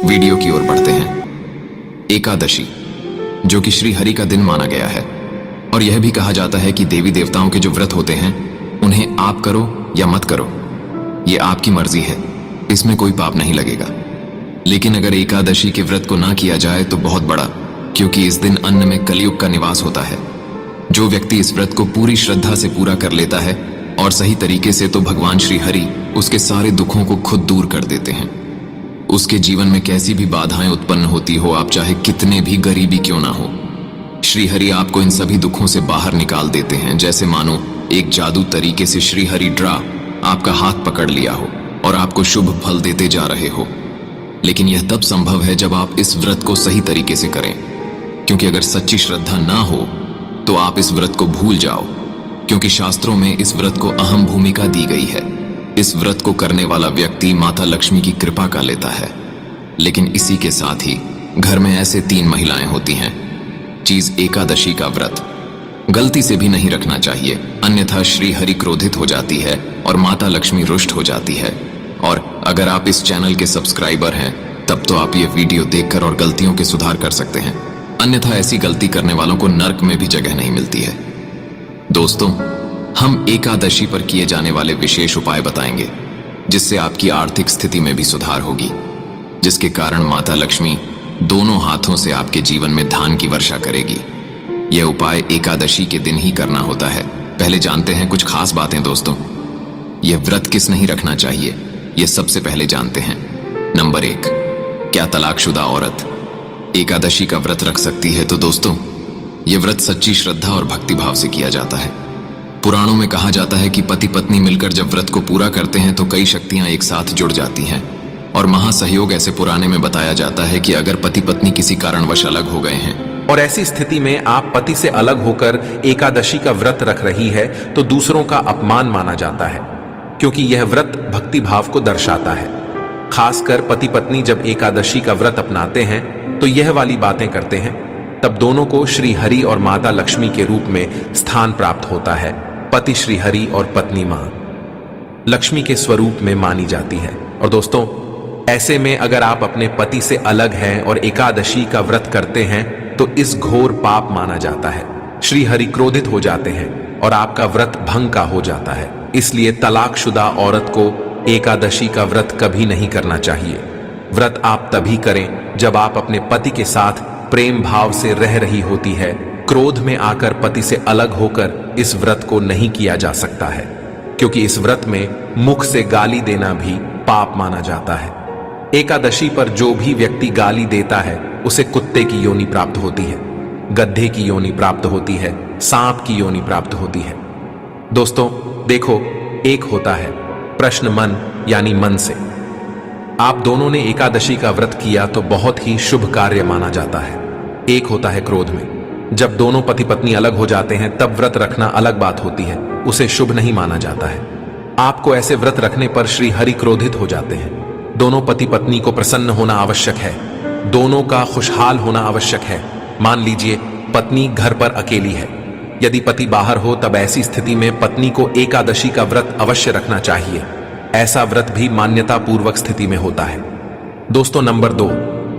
Video की ओर बढ़ते हैं। एकादशी, जो कि श्री हरि का दिन माना गया है, और यह भी कहा जाता है कि देवी देवताओं के जो व्रत होते हैं उन्हें आप करो या मत करो, ये आपकी मर्जी है, इसमें कोई पाप नहीं लगेगा। लेकिन अगर एकादशी के व्रत को ना किया जाए तो बहुत बड़ा, क्योंकि इस दिन अन्न में कलयुग का निवास होता है। जो व्यक्ति इस व्रत को पूरी श्रद्धा से पूरा कर लेता है और सही तरीके से, तो भगवान श्री हरि उसके सारे दुखों को खुद दूर कर देते हैं। उसके जीवन में कैसी भी बाधाएं उत्पन्न होती हो, आप चाहे कितने भी गरीबी क्यों ना हो, श्री हरि आपको इन सभी दुखों से बाहर निकाल देते हैं। जैसे मानो एक जादू तरीके से श्री हरि ड्रा आपका हाथ पकड़ लिया हो और आपको शुभ फल देते जा रहे हो। लेकिन यह तब संभव है जब आप इस व्रत को सही तरीके से करें, क्योंकि अगर सच्ची श्रद्धा ना हो तो आप इस व्रत को भूल जाओ, क्योंकि शास्त्रों में इस व्रत को अहम भूमिका दी गई है। इस व्रत को करने वाला व्यक्ति माता लक्ष्मी की कृपा का लेता है। लेकिन इसी के साथ ही घर में ऐसे 3 महिलाएं होती हैं। चीज एकादशी का व्रत गलती से भी नहीं रखना चाहिए, अन्यथा श्री हरि क्रोधित हो जाती है और माता लक्ष्मी रुष्ट हो जाती है। और अगर आप इस चैनल के सब्सक्राइबर हैं तब तो आप ये वीडियो देखकर और गलतियों के सुधार कर सकते हैं, अन्यथा ऐसी गलती करने वालों को नर्क में भी जगह नहीं मिलती है। दोस्तों, हम एकादशी पर किए जाने वाले विशेष उपाय बताएंगे, जिससे आपकी आर्थिक स्थिति में भी सुधार होगी, जिसके कारण माता लक्ष्मी दोनों हाथों से आपके जीवन में धान की वर्षा करेगी। यह उपाय एकादशी के दिन ही करना होता है। पहले जानते हैं कुछ खास बातें। दोस्तों, यह व्रत किस नहीं रखना चाहिए, यह सबसे पहले जानते हैं। नंबर 1, क्या तलाकशुदा औरत एकादशी का व्रत रख सकती है? तो दोस्तों, यह व्रत सच्ची श्रद्धा और भक्तिभाव से किया जाता है। पुराणों में कहा जाता है कि पति पत्नी मिलकर जब व्रत को पूरा करते हैं तो कई शक्तियां एक साथ जुड़ जाती हैं और महासहयोग ऐसे पुराने में बताया जाता है कि अगर पति पत्नी किसी कारणवश अलग हो गए हैं और ऐसी स्थिति में आप पति से अलग होकर एकादशी का व्रत रख रही है तो दूसरों का अपमान माना जाता है, क्योंकि यह व्रत भक्ति भाव को दर्शाता है। खासकर पति पत्नी जब एकादशी का व्रत अपनाते हैं तो यह वाली बातें करते हैं, तब दोनों को श्री हरि और माता लक्ष्मी के रूप में स्थान प्राप्त होता है। पति श्री हरि और पत्नी मां लक्ष्मी के स्वरूप में मानी जाती है। और दोस्तों, ऐसे में अगर आप अपने पति से अलग हैं और एकादशी का व्रत करते हैं तो इस घोर पाप माना जाता है। श्री हरि क्रोधित हो जाते हैं और आपका व्रत भंग का हो जाता है। इसलिए तलाकशुदा औरत को एकादशी का व्रत कभी नहीं करना चाहिए। व्रत आप तभी करें जब आप अपने पति के साथ प्रेम भाव से रह रही होती है। क्रोध में आकर पति से अलग होकर इस व्रत को नहीं किया जा सकता है, क्योंकि इस व्रत में मुख से गाली देना भी पाप माना जाता है। एकादशी पर जो भी व्यक्ति गाली देता है उसे कुत्ते की योनि प्राप्त होती है, गड्ढे की योनि प्राप्त होती है, सांप की योनि प्राप्त होती है। दोस्तों देखो, एक होता है प्रश्न मन यानी मन से। आप दोनों ने एकादशी का व्रत किया तो बहुत ही शुभ कार्य माना जाता है। एक होता है क्रोध में। जब दोनों पति पत्नी अलग हो जाते हैं तब व्रत रखना अलग बात होती है, उसे शुभ नहीं माना जाता है। आपको ऐसे व्रत रखने पर श्री हरि क्रोधित हो जाते हैं। दोनों पति पत्नी को प्रसन्न होना आवश्यक है, दोनों का खुशहाल होना आवश्यक है। मान लीजिए पत्नी घर पर अकेली है, यदि पति बाहर हो तब ऐसी स्थिति में पत्नी को एकादशी का व्रत अवश्य रखना चाहिए। ऐसा व्रत भी मान्यता पूर्वक स्थिति में होता है। दोस्तों नंबर 2,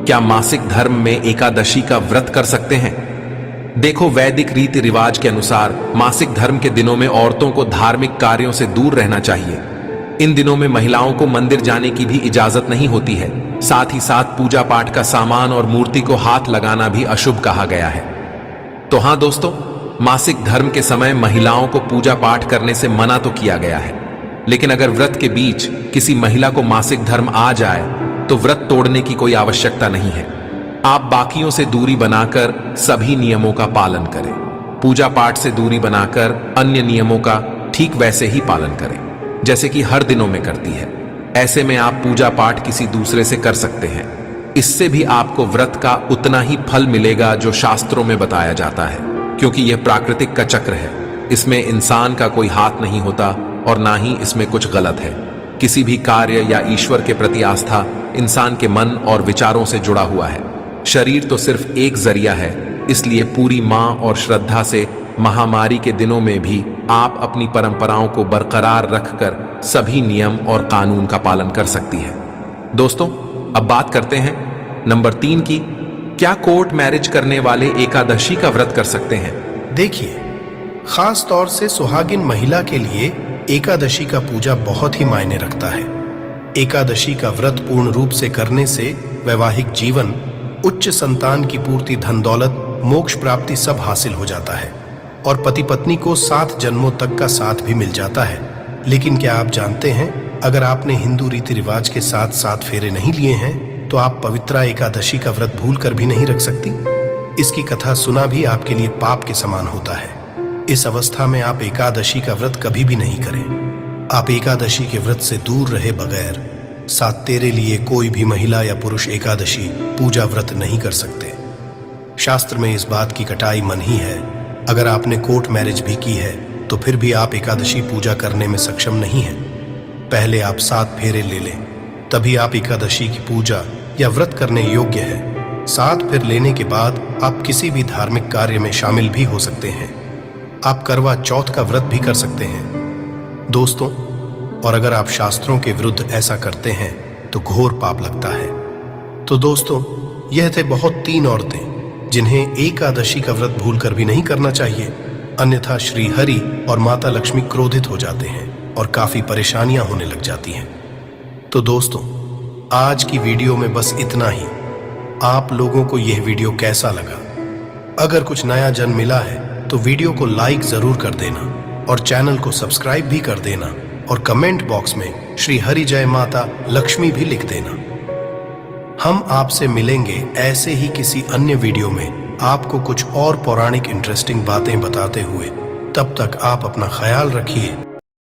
क्या मासिक धर्म में एकादशी का व्रत कर सकते हैं? देखो, वैदिक रीति रिवाज के अनुसार मासिक धर्म के दिनों में औरतों को धार्मिक कार्यों से दूर रहना चाहिए। इन दिनों में महिलाओं को मंदिर जाने की भी इजाजत नहीं होती है। साथ ही साथ पूजा पाठ का सामान और मूर्ति को हाथ लगाना भी अशुभ कहा गया है। तो हाँ दोस्तों, मासिक धर्म के समय महिलाओं को पूजा पाठ करने से मना तो किया गया है, लेकिन अगर व्रत के बीच किसी महिला को मासिक धर्म आ जाए तो व्रत तोड़ने की कोई आवश्यकता नहीं है। आप बाकियों से दूरी बनाकर सभी नियमों का पालन करें। पूजा पाठ से दूरी बनाकर अन्य नियमों का ठीक वैसे ही पालन करें जैसे कि हर दिनों में करती है। ऐसे में आप पूजा पाठ किसी दूसरे से कर सकते हैं। इससे भी आपको व्रत का उतना ही फल मिलेगा जो शास्त्रों में बताया जाता है, क्योंकि यह प्राकृतिक का चक्र है। इसमें इंसान का कोई हाथ नहीं होता और ना ही इसमें कुछ गलत है। किसी भी कार्य या ईश्वर के प्रति आस्था इंसान के मन और विचारों से जुड़ा हुआ है। शरीर तो सिर्फ एक जरिया है, इसलिए पूरी मां और श्रद्धा से महामारी के दिनों में भी आप अपनी परंपराओं को बरकरार रखकर सभी नियम और कानून का पालन कर सकती है। दोस्तों, अब बात करते हैं नंबर 3 की क्या कोर्ट मैरिज करने वाले एकादशी का व्रत कर सकते हैं? देखिए, खास तौर से सुहागिन महिला के लिए एकादशी का पूजा बहुत ही मायने रखता है। एकादशी का व्रत पूर्ण रूप से करने से वैवाहिक जीवन, उच्च संतान की पूर्ति, धन दौलत, मोक्ष प्राप्ति सब हासिल हो जाता है और पति पत्नी को 7 जन्मों तक का साथ भी मिल जाता है। लेकिन क्या आप जानते हैं, अगर आपने हिंदू रीति रिवाज के साथ 7 फेरे नहीं लिए हैं तो आप पवित्रा एकादशी का व्रत भूल कर भी नहीं रख सकती। इसकी कथा सुना भी आपके लिए पाप के समान होता है। इस अवस्था में आप एकादशी का व्रत कभी भी नहीं करें। आप एकादशी के व्रत से दूर रहे बगैर 7 तेरे लिए कोई भी महिला या पुरुष एकादशी पूजा व्रत नहीं कर सकते। शास्त्र में इस बात की कटाई मनाही है। अगर आपने कोर्ट मैरिज भी की है तो फिर भी आप एकादशी पूजा करने में सक्षम नहीं हैं। पहले आप 7 फेरे ले लें, तभी आप एकादशी की पूजा या व्रत करने योग्य है। 7 फेरे लेने के बाद आप किसी भी धार्मिक कार्य में शामिल भी हो सकते हैं। आप करवा चौथ का व्रत भी कर सकते हैं दोस्तों, और अगर आप शास्त्रों के विरुद्ध ऐसा करते हैं तो घोर पाप लगता है। तो दोस्तों, यह थे बहुत 3 औरतें जिन्हें एकादशी का व्रत भूलकर भी नहीं करना चाहिए, अन्यथा श्री हरि और माता लक्ष्मी क्रोधित हो जाते हैं और काफी परेशानियां होने लग जाती हैं। तो दोस्तों, आज की वीडियो में बस इतना ही। आप लोगों को यह वीडियो कैसा लगा? अगर कुछ नया जन मिला है तो वीडियो को लाइक जरूर कर देना और चैनल को सब्सक्राइब भी कर देना और कमेंट बॉक्स में श्री हरि जय माता लक्ष्मी भी लिख देना। हम आपसे मिलेंगे ऐसे ही किसी अन्य वीडियो में आपको कुछ और पौराणिक इंटरेस्टिंग बातें बताते हुए। तब तक आप अपना ख्याल रखिए।